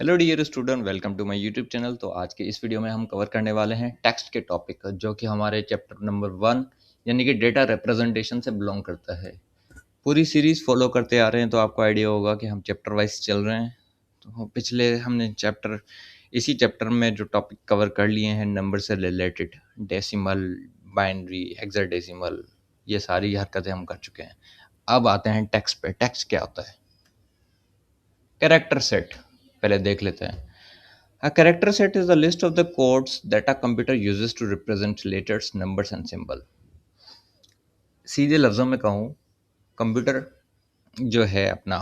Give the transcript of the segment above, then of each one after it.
Hello dear student, welcome to my YouTube channel. तो आज के इस वीडियो में हम कवर करने वाले हैं टेक्स्ट के टॉपिक, जो कि हमारे चैप्टर नंबर 1 यानी कि डेटा रिप्रेजेंटेशन से बिलोंग करता है। पूरी सीरीज फॉलो करते आ रहे हैं तो आपको आइडिया होगा कि हम चैप्टर वाइज चल रहे हैं। तो पिछले हमने इसी चैप्टर में जो टॉपिक कवर कर लिए हैं नंबर से रिलेटेड, डेसिमल, बाइनरी, हेक्साडेसिमल, ये सारी हरकतें हम कर चुके हैं। अब आते हैं टेक्स्ट पे। टेक्स्ट क्या होता है? कैरेक्टर सेट पहले देख लेते हैं। A character set is the list of the codes that a computer uses to represent letters, numbers and symbol। सीधे लफ्ज़ों में कहूँ, कंप्यूटर जो है अपना,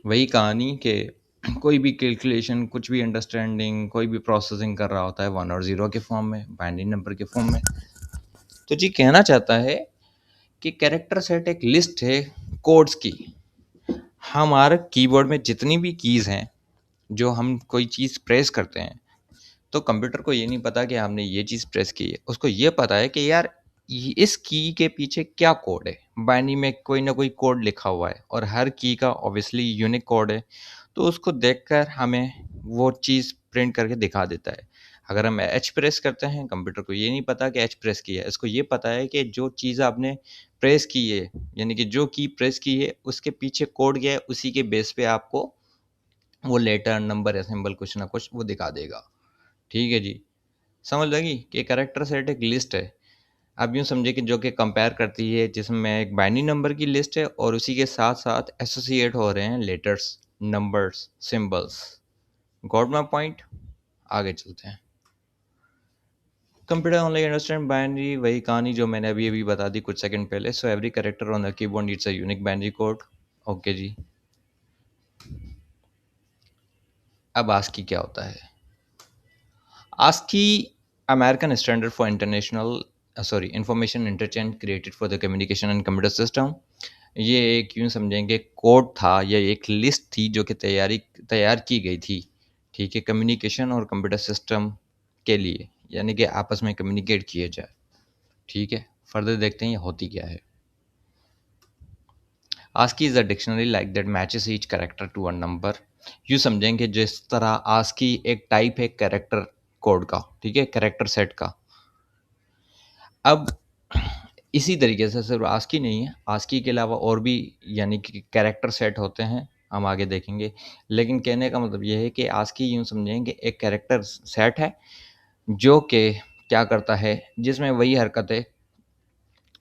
वही कहानी के कोई भी कैलकुलेशन, कुछ भी अंडरस्टैंडिंग, कोई भी प्रोसेसिंग कर रहा होता है 1 और 0 के फॉर्म में, बाइनरी नंबर के फॉर्म में। तो जी कहना चाहता है कि कैरेक्टर सेट एक लिस्ट है कोड्स की। हमारे कीबोर्ड में जितनी भी कीज़ हैं, जो हम कोई चीज़ प्रेस करते हैं, तो कंप्यूटर को ये नहीं पता कि आपने ये चीज़ प्रेस की है। उसको ये पता है कि यार इस की के पीछे क्या कोड है। बाइनरी में कोई ना कोई कोड लिखा हुआ है और हर की का ऑब्वियसली यूनिक कोड है। तो उसको देखकर हमें वो चीज़ प्रिंट करके दिखा देता है। अगर हम एच प्रेस करते हैं, कंप्यूटर को ये नहीं पता कि एच प्रेस की है। इसको ये पता है कि जो चीज़ आपने प्रेस की है, यानी कि जो की प्रेस की है, उसके पीछे कोड गया है, उसी के बेस पे आपको वो लेटर, नंबर या सिंबल कुछ ना कुछ वो दिखा देगा। ठीक है जी, समझ लगी कि कैरेक्टर सेट एक लिस्ट है। आप यूँ समझिए कि जो कि कंपेयर करती है, जिसमें एक बाइनरी नंबर की लिस्ट है और उसी के साथ साथ एसोसिएट हो रहे हैं letters, numbers, symbols. Got my point? आगे चलते हैं। कंप्यूटर ओनली अंडरस्टैंड बाइनरी, वही कहानी जो मैंने अभी अभी बता दी कुछ सेकंड पहले। So every character on the keyboard needs a unique binary code. Okay जी। अब आस्की क्या होता है? ASCII, American Standard for Information Interchange, created for the communication and computer system। ये एक यूँ समझेंगे कोड था, या एक लिस्ट थी जो कि तैयार की गई थी, ठीक है, कम्युनिकेशन और कंप्यूटर सिस्टम के लिए, यानी कि आपस में कम्युनिकेट किए जाए। ठीक है, फर्दर देखते हैं ये होती क्या है। ASCII is a dictionary like that matches each character to a number. यूँ समझेंगे जिस तरह ASCII एक टाइप है कैरेक्टर कोड का, ठीक है, कैरेक्टर सेट का। अब इसी तरीके से सिर्फ आस्की नहीं है, आस्की के अलावा और भी यानी कि कैरेक्टर सेट होते हैं, हम आगे देखेंगे। लेकिन कहने का मतलब ये है कि आस्की यूँ समझें कि एक कैरेक्टर सेट है जो कि क्या करता है, जिसमें वही हरकतें,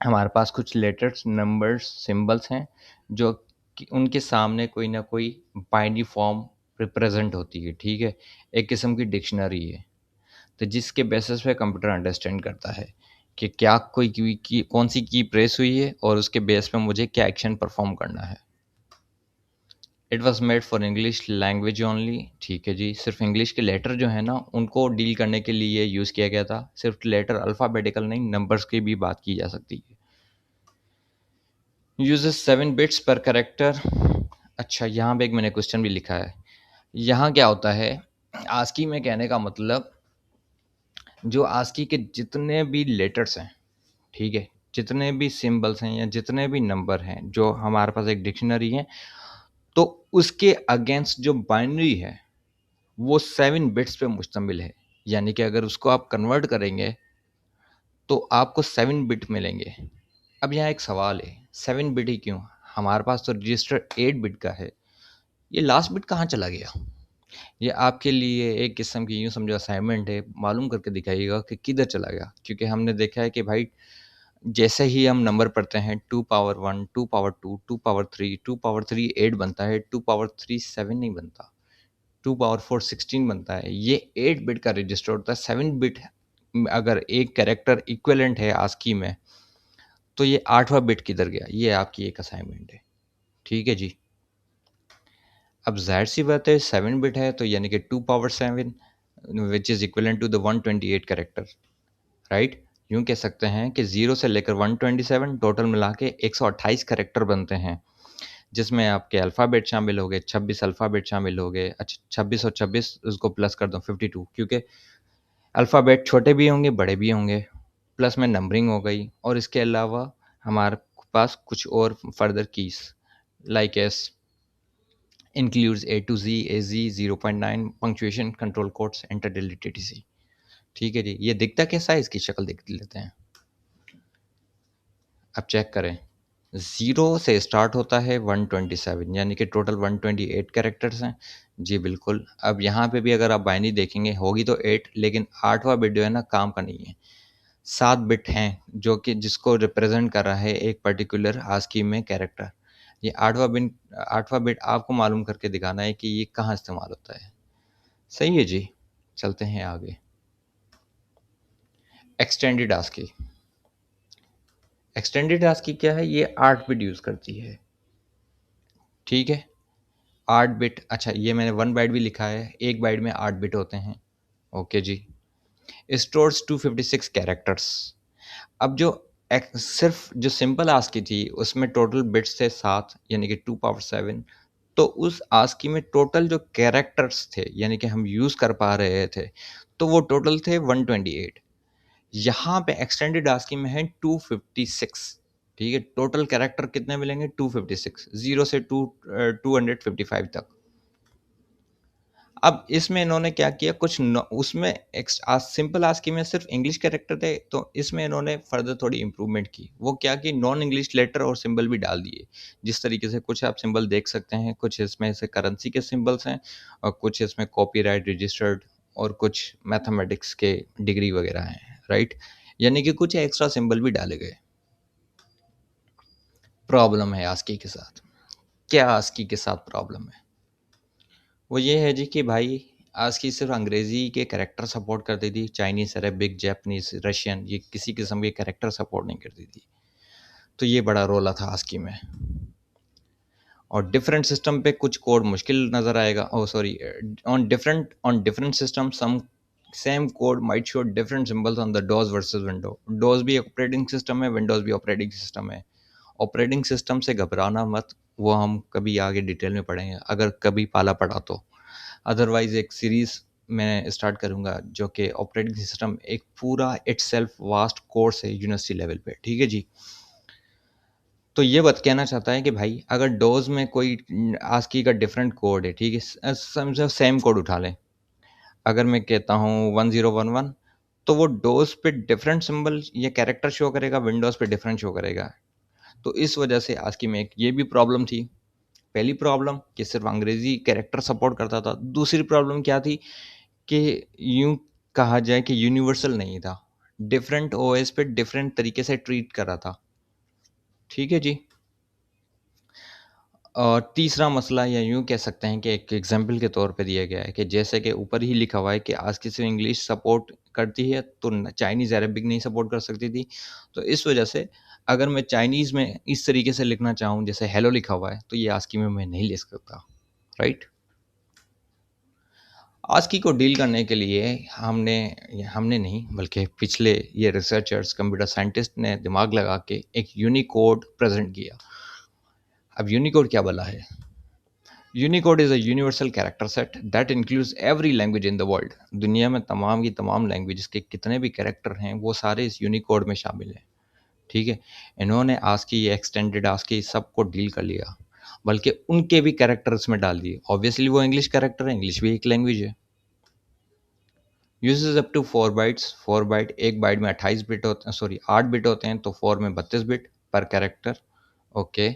हमारे पास कुछ लेटर्स, नंबर्स, सिंबल्स हैं जो कि उनके सामने कोई ना कोई बाइनरी फॉर्म रिप्रेजेंट होती है। ठीक है, एक किस्म की डिक्शनरी है। तो जिसके बेसिस पे कंप्यूटर अंडरस्टैंड करता है कि क्या कोई की कौन सी की प्रेस हुई है और उसके बेस पे मुझे क्या एक्शन परफॉर्म करना है। It was made for English language only. ठीक है जी, सिर्फ इंग्लिश के लेटर जो है ना, उनको डील करने के लिए यूज़ किया गया था। सिर्फ लेटर अल्फ़ाबेटिकल नहीं, नंबर्स की भी बात की जा सकती है। यूजेस 7 बिट्स पर करेक्टर। अच्छा, यहाँ पे एक मैंने क्वेश्चन भी लिखा है। यहाँ क्या होता है आस्की में? कहने का मतलब, जो आस्की के जितने भी लेटर्स हैं, ठीक है, जितने भी सिंबल्स हैं या जितने भी नंबर हैं, जो हमारे पास एक डिक्शनरी है, तो उसके अगेंस्ट जो बाइनरी है वो 7 बिट्स पे मुश्तमिल है। यानी कि अगर उसको आप कन्वर्ट करेंगे तो आपको 7 बिट मिलेंगे। अब यहाँ एक सवाल है, 7 बिट ही क्यों? हमारे पास तो रजिस्टर 8 बिट का है। ये लास्ट बिट कहाँ चला गया? ये आपके लिए एक किस्म की यूँ समझो असाइनमेंट है, मालूम करके दिखाइएगा कि किधर चला गया। क्योंकि हमने देखा है कि भाई जैसे ही हम नंबर पढ़ते हैं, 2 पावर 1, 2 पावर 2, 2 पावर 3, 2 पावर 3 8 बनता है, 2 पावर 3 7 नहीं बनता, 2 पावर 4 16 बनता है। ये 8 बिट का रजिस्टर होता है। 7 बिट अगर एक कैरेक्टर इक्विवेलेंट है आस्की में, तो ये 8वां बिट किधर गया? ये आपकी एक असाइनमेंट है। ठीक है जी। अब ज़ाहिर सी बात है, 7 बिट है तो यानी कि 2 power 7 which is equivalent to the 128 character, right? यूँ कह सकते हैं कि 0 से लेकर 127 टोटल मिला के 128 कैरेक्टर बनते हैं, जिसमें आपके अल्फ़ाबेट शामिल हो गए, 26 अल्फ़ाबेट शामिल हो गए। अच्छा, 26 और 26 उसको प्लस कर दो 52, क्योंकि अल्फ़ाबेट छोटे भी होंगे, बड़े भी होंगे, प्लस में नंबरिंग हो गई। और इसके अलावा हमारे पास कुछ और further keys like S includes A to Z, AZ, 0.9, punctuation, control codes, enter, delete, etc. ठीक है जी, ये दिखता कैसा है, इसकी शक्ल देख लेते हैं। अब चेक करें, 0 से स्टार्ट होता है 127, यानी कि टोटल 128 कैरेक्टर्स हैं। जी बिल्कुल। अब यहाँ पे भी अगर आप बाइनरी देखेंगे होगी तो 8, लेकिन 8वां बिट जो है ना काम का नहीं है। 7 बिट हैं जो कि जिसको रिप्रेजेंट कर रहा है एक पर्टिकुलर आस्की में कैरेक्टर। ये 8वां बिट आपको मालूम करके दिखाना है कि ये कहाँ इस्तेमाल होता है। सही है जी, चलते हैं आगे। Extended ASCII. एक्सटेंडेड आस्की क्या है, ये 8 बिट यूज़ करती है। ठीक है, 8 बिट। अच्छा, ये मैंने 1 बाइट भी लिखा है, 1 बाइट में 8 बिट होते हैं। ओके जी। Stores 256 characters. अब जो सिर्फ जो सिंपल आस्की थी उसमें टोटल बिट्स थे 7, यानी कि 2 पावर 7। तो उस आस्की में टोटल जो कैरेक्टर्स थे यानी कि हम यूज़ कर पा रहे थे तो वो टोटल थे 128। यहाँ पे एक्सटेंडेड आस्की में है 256। ठीक है, टोटल कैरेक्टर कितने मिलेंगे, 256, 0 से 255 तक। अब इसमें इन्होंने क्या किया, उसमें सिंपल आस्की में सिर्फ इंग्लिश कैरेक्टर थे, तो इसमें इन्होंने फर्दर थोड़ी इंप्रूवमेंट की। वो क्या कि नॉन इंग्लिश लेटर और सिंबल भी डाल दिए। जिस तरीके से कुछ आप सिंबल देख सकते हैं, कुछ इसमें से करेंसी के सिंबल्स हैं और कुछ इसमें कॉपीराइट रजिस्टर्ड और कुछ मैथमेटिक्स के डिग्री वगैरह हैं, राइट। यानी कि कुछ एक्स्ट्रा सिंबल भी डाले गए। प्रॉब्लम है आस्की के साथ। क्या आस्की के साथ प्रॉब्लम है, वो ये है जी कि भाई आस्की सिर्फ अंग्रेज़ी के कैरेक्टर सपोर्ट करती थी, चाइनीज़, अरेबिक, जापानीज़, रशियन, ये किसी किस्म के कैरेक्टर सपोर्ट नहीं करती थी। तो ये बड़ा रोला था आस्की में। और डिफरेंट सिस्टम पे कुछ कोड मुश्किल नज़र आएगा। Oh sorry, on different system some same code might show different symbols on the DOS versus window. DOS भी ऑपरेटिंग सिस्टम है, विंडोज़ भी ऑपरेटिंग सिस्टम है। ऑपरेटिंग सिस्टम से घबराना मत, वो हम कभी आगे डिटेल में पढ़ेंगे अगर कभी पाला पड़ा तो। अदरवाइज एक सीरीज़ मैं स्टार्ट करूँगा जो कि ऑपरेटिंग सिस्टम एक पूरा इटसेल्फ वास्ट कोर्स है यूनिवर्सिटी लेवल पे। ठीक है जी। तो ये बात कहना चाहता है कि भाई अगर डोज में कोई आस्की का डिफरेंट कोड है, ठीक है, समझो सेम कोड उठा लें। अगर मैं कहता हूँ 1011, तो वो डोज पे डिफरेंट सिंबल या कैरेक्टर शो करेगा, विंडोज़ पे डिफरेंट शो करेगा। तो इस वजह से आस्की में एक ये भी प्रॉब्लम थी। पहली प्रॉब्लम कि सिर्फ अंग्रेजी कैरेक्टर सपोर्ट करता था। दूसरी प्रॉब्लम क्या थी कि यूं कहा जाए कि यूनिवर्सल नहीं था, डिफरेंट ओएस पे डिफरेंट तरीके से ट्रीट कर रहा था। ठीक है जी। और तीसरा मसला या यूं कह सकते हैं कि एक एग्जाम्पल के तौर पे दिया गया है कि जैसे कि ऊपर ही लिखा हुआ है कि आज किसी इंग्लिश सपोर्ट करती है तो चाइनीज़ अरबिक नहीं सपोर्ट कर सकती थी। तो इस वजह से अगर मैं चाइनीज़ में इस तरीके से लिखना चाहूँ जैसे हेलो लिखा हुआ है तो ये आस्की में मैं नहीं लिख सकता, राइट। आस्की को डील करने के लिए हमने नहीं बल्कि पिछले ये रिसर्चर्स कंप्यूटर साइंटिस्ट ने दिमाग लगा के एक यूनिकोड प्रेजेंट किया। अब यूनिकोड क्या भला है? Unicode is a universal character set that includes every language in the world. दुनिया में तमाम की तमाम लैंग्वेज के कितने भी कैरेक्टर हैं वो सारे इस यूनिकोड में शामिल हैं। ठीक है, इन्होंने आस्की, एक्सटेंडेड आस्की सबको डील कर लिया, बल्कि उनके भी कैरेक्टर्स में डाल दिए। ऑब्वियसली वो इंग्लिश कैरेक्टर है, इंग्लिश भी एक लैंग्वेज है। Uses up to 4 bytes. 4 byte, एक बाइट में 28 बिट होते हैं, सॉरी 8 बिट होते हैं, तो 4 में 32 बिट पर character. Okay,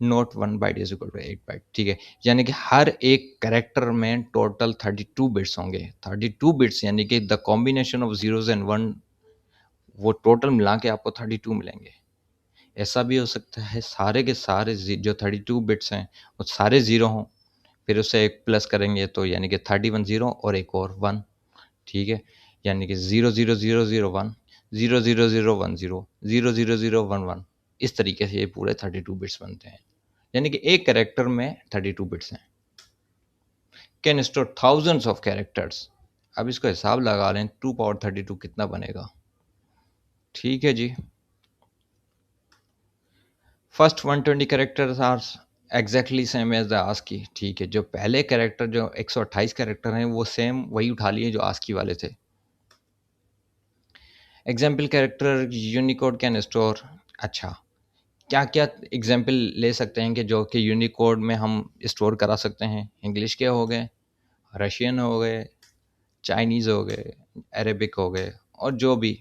note 1 byte is equal to 8 byte. ठीक है, यानी कि हर एक कैरेक्टर में टोटल 32 बिट्स होंगे। 32 बिट्स यानी कि the combination of zeros and one, वो टोटल मिला के आपको 32 मिलेंगे। ऐसा भी हो सकता है सारे के सारे जो 32 बिट्स हैं वो सारे ज़ीरो हों, फिर उससे एक प्लस करेंगे तो यानी कि 31 ज़ीरो और एक और 1। ठीक है, यानी कि 0 0 0 0 1, 0 0 0 1 0, 0 0 0 1 1, इस तरीके से ये पूरे 32 बिट्स बनते हैं। यानी कि एक कैरेक्टर में 32 बिट्स हैं। Can store thousands of characters. अब इसको हिसाब लगा लें, 2 पावर 32 कितना बनेगा। ठीक है जी। First 120 characters are exactly same as the ASCII. ठीक है, जो पहले कैरेक्टर जो 128 कैरेक्टर हैं वो सेम वही उठा लिए जो आस्की वाले थे। Example character Unicode can store. अच्छा, क्या क्या एग्जाम्पल ले सकते हैं कि जो कि यूनिकोड में हम स्टोर करा सकते हैं? इंग्लिश के हो गए, रशियन हो गए, चाइनीज़ हो गए, अरेबिक हो गए, और जो भी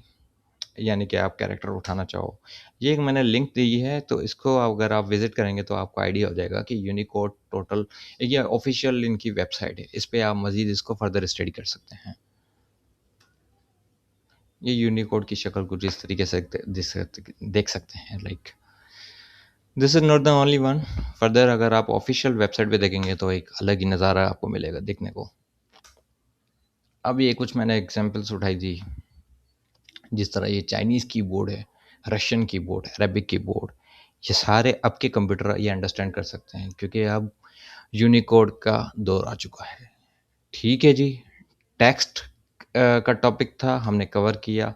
यानी कि आप कैरेक्टर उठाना चाहो। ये एक मैंने लिंक दी है, तो इसको अगर आप विज़िट करेंगे तो आपको आइडिया हो जाएगा कि यूनिकोड टोटल, ये ऑफ़िशियल इनकी वेबसाइट है। इस पे आप मज़ीद इसको फ़र्दर स्टडी कर सकते हैं। ये यूनिकोड की शक्ल कुछ इस तरीके से देख सकते हैं, like this is not the only one. Further अगर आप ऑफ़िशियल वेबसाइट पे देखेंगे तो एक अलग ही नज़ारा आपको मिलेगा देखने को। अब ये कुछ मैंने एग्ज़ाम्पल्स उठाई थी, जिस तरह ये चाइनीज़ कीबोर्ड है, रशियन कीबोर्ड, अरेबिक कीबोर्ड, ये सारे अब के कंप्यूटर ये अंडरस्टैंड कर सकते हैं, क्योंकि अब यूनिकोड का दौर आ चुका है। ठीक है जी, टेक्स्ट का टॉपिक था, हमने कवर किया।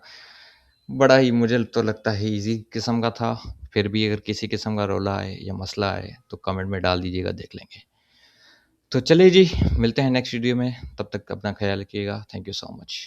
बड़ा ही मुझे तो लगता है ईज़ी किस्म का था, फिर भी अगर किसी किस्म का रोला आए या मसला आए तो कमेंट में डाल दीजिएगा, देख लेंगे। तो चलिए जी, मिलते हैं नेक्स्ट वीडियो में, तब तक अपना ख्याल रखिएगा। Thank you so much.